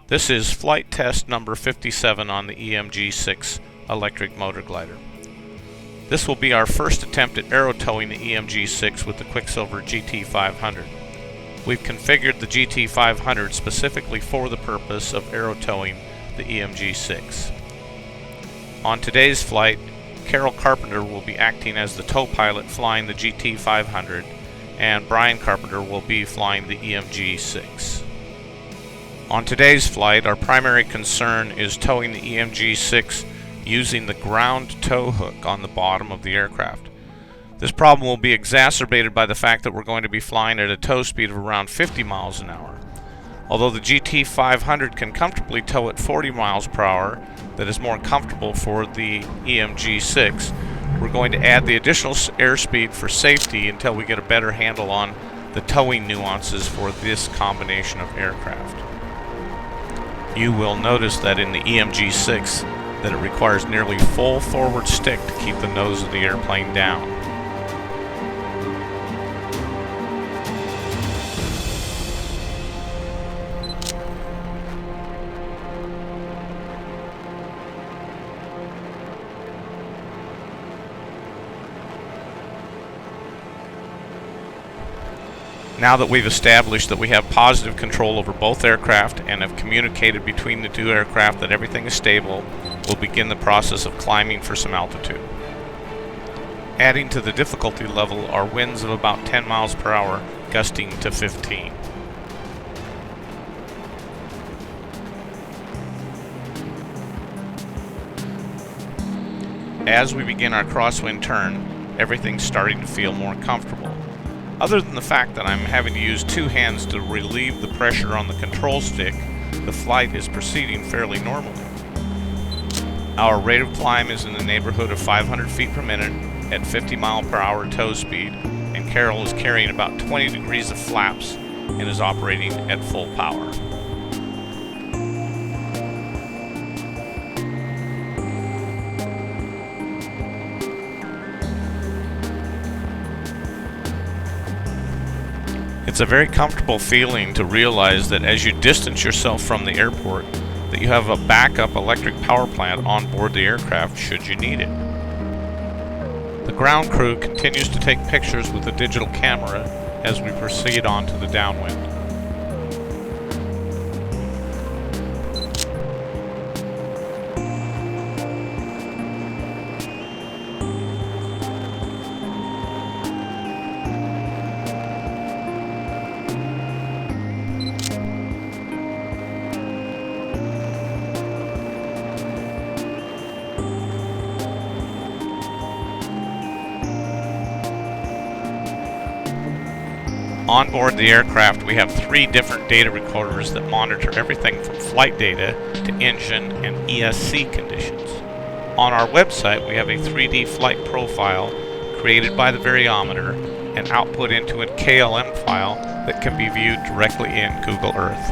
This is flight test number 57 on the EMG-6 electric motor glider. This will be our first attempt at aero-towing the EMG-6 with the Quicksilver GT-500. We've configured the GT-500 specifically for the purpose of aero-towing the EMG-6. On today's flight, Carol Carpenter will be acting as the tow pilot flying the GT-500, and Brian Carpenter will be flying the EMG-6. On today's flight, our primary concern is towing the EMG-6 using the ground tow hook on the bottom of the aircraft. This problem will be exacerbated by the fact that we're going to be flying at a tow speed of around 50 miles an hour. Although the GT-500 can comfortably tow at 40 miles per hour, that is more comfortable for the EMG-6, we're going to add the additional airspeed for safety until we get a better handle on the towing nuances for this combination of aircraft. You will notice that in the EMG-6 that it requires nearly full forward stick to keep the nose of the airplane down. Now that we've established that we have positive control over both aircraft and have communicated between the two aircraft that everything is stable, we'll begin the process of climbing for some altitude. Adding to the difficulty level are winds of about 10 miles per hour, gusting to 15. As we begin our crosswind turn, everything's starting to feel more comfortable. Other than the fact that I'm having to use two hands to relieve the pressure on the control stick, the flight is proceeding fairly normally. Our rate of climb is in the neighborhood of 500 feet per minute at 50 mile per hour tow speed, and Carol is carrying about 20 degrees of flaps and is operating at full power. It's a very comfortable feeling to realize that as you distance yourself from the airport, that you have a backup electric power plant on board the aircraft should you need it. The ground crew continues to take pictures with a digital camera as we proceed on to the downwind. On board the aircraft, we have 3 different data recorders that monitor everything from flight data to engine and ESC conditions. On our website, we have a 3D flight profile created by the variometer and output into a KLM file that can be viewed directly in Google Earth.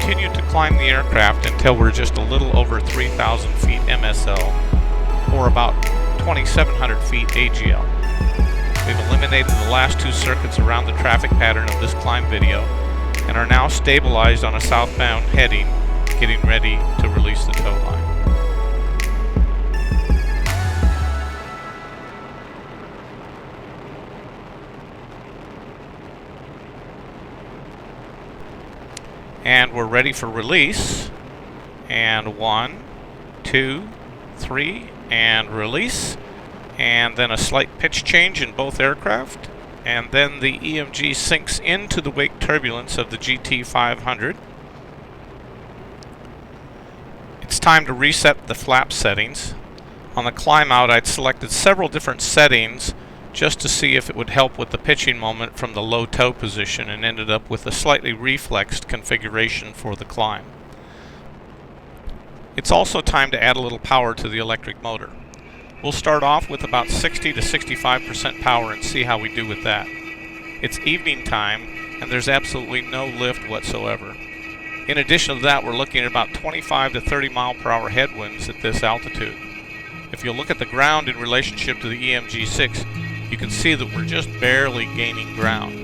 continued to climb the aircraft until we're just a little over 3,000 feet MSL, or about 2,700 feet AGL. We've eliminated the last two circuits around the traffic pattern of this climb video and are now stabilized on a southbound heading, getting ready to release the tow line. And we're ready for release. And 1, 2, 3, and release. And then a slight pitch change in both aircraft. And then the EMG sinks into the wake turbulence of the GT-500. It's time to reset the flap settings. On the climb out, I'd selected several different settings just to see if it would help with the pitching moment from the low tow position, and ended up with a slightly reflexed configuration for the climb. It's also time to add a little power to the electric motor. We'll start off with about 60 to 65% power and see how we do with that. It's evening time and there's absolutely no lift whatsoever. In addition to that, we're looking at about 25 to 30 mile per hour headwinds at this altitude. If you look at the ground in relationship to the EMG-6, you can see that we're just barely gaining ground.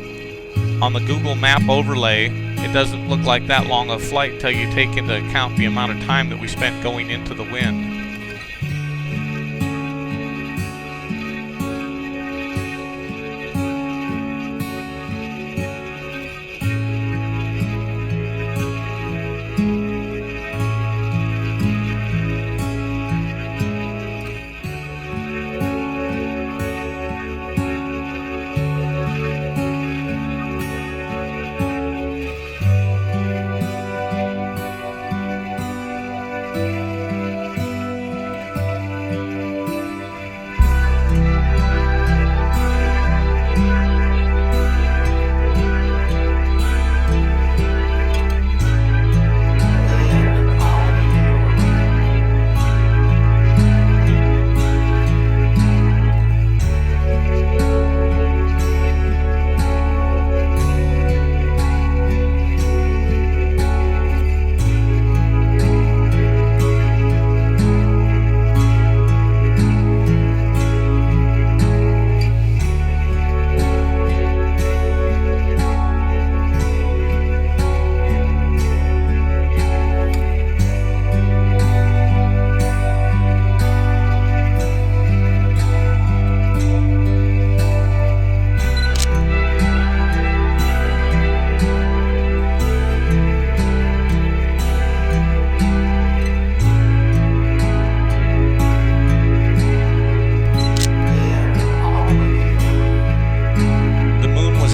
On the Google Map overlay, it doesn't look like that long a flight till you take into account the amount of time that we spent going into the wind.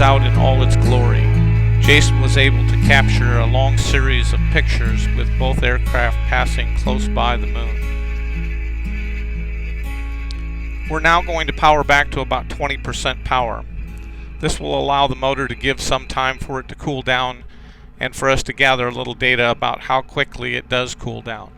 Out in all its glory. Jason was able to capture a long series of pictures with both aircraft passing close by the moon. We're now going to power back to about 20% power. This will allow the motor to give some time for it to cool down and for us to gather a little data about how quickly it does cool down.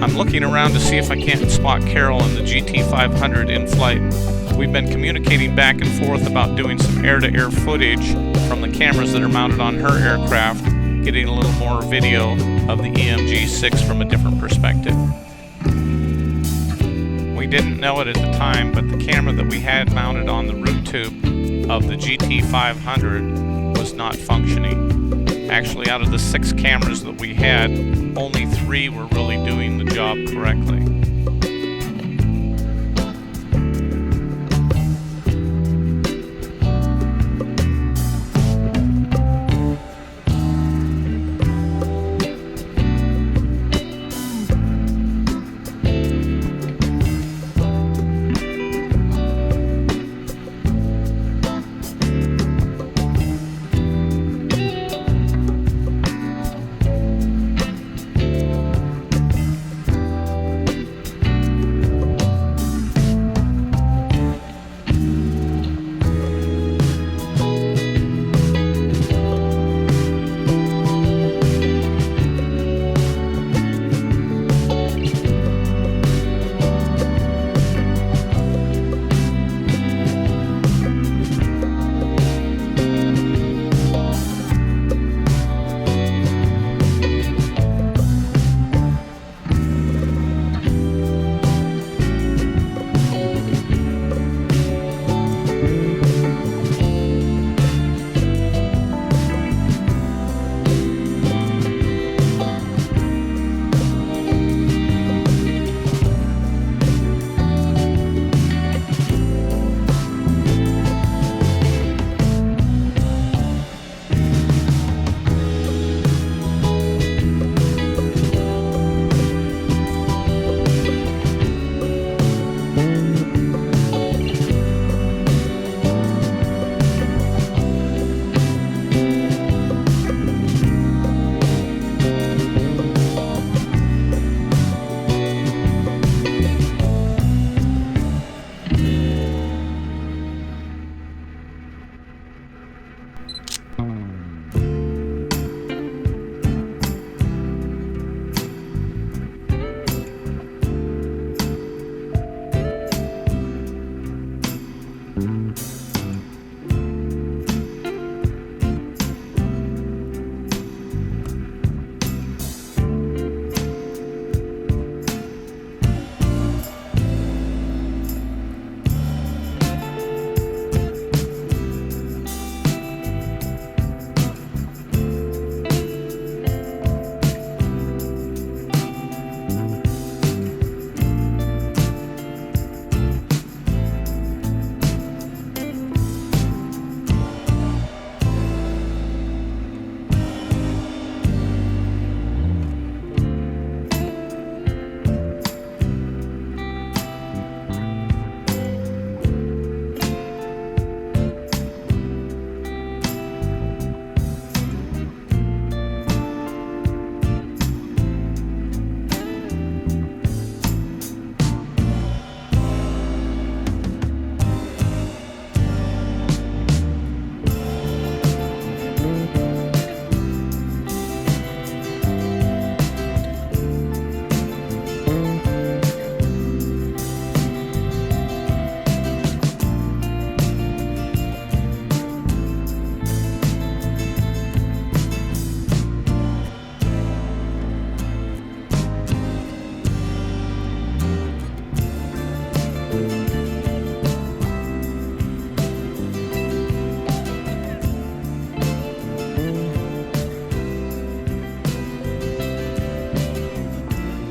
I'm looking around to see if I can't spot Carol in the GT-500 in flight. We've been communicating back and forth about doing some air-to-air footage from the cameras that are mounted on her aircraft, getting a little more video of the EMG-6 from a different perspective. We didn't know it at the time, but the camera that we had mounted on the root tube of the GT-500 was not functioning. Actually, out of the 6 cameras that we had, only 3 were really doing the job correctly.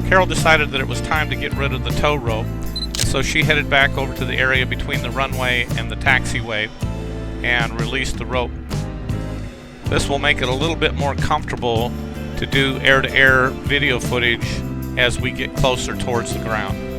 Carol decided that it was time to get rid of the tow rope, and so she headed back over to the area between the runway and the taxiway and released the rope. This will make it a little bit more comfortable to do air-to-air video footage as we get closer towards the ground.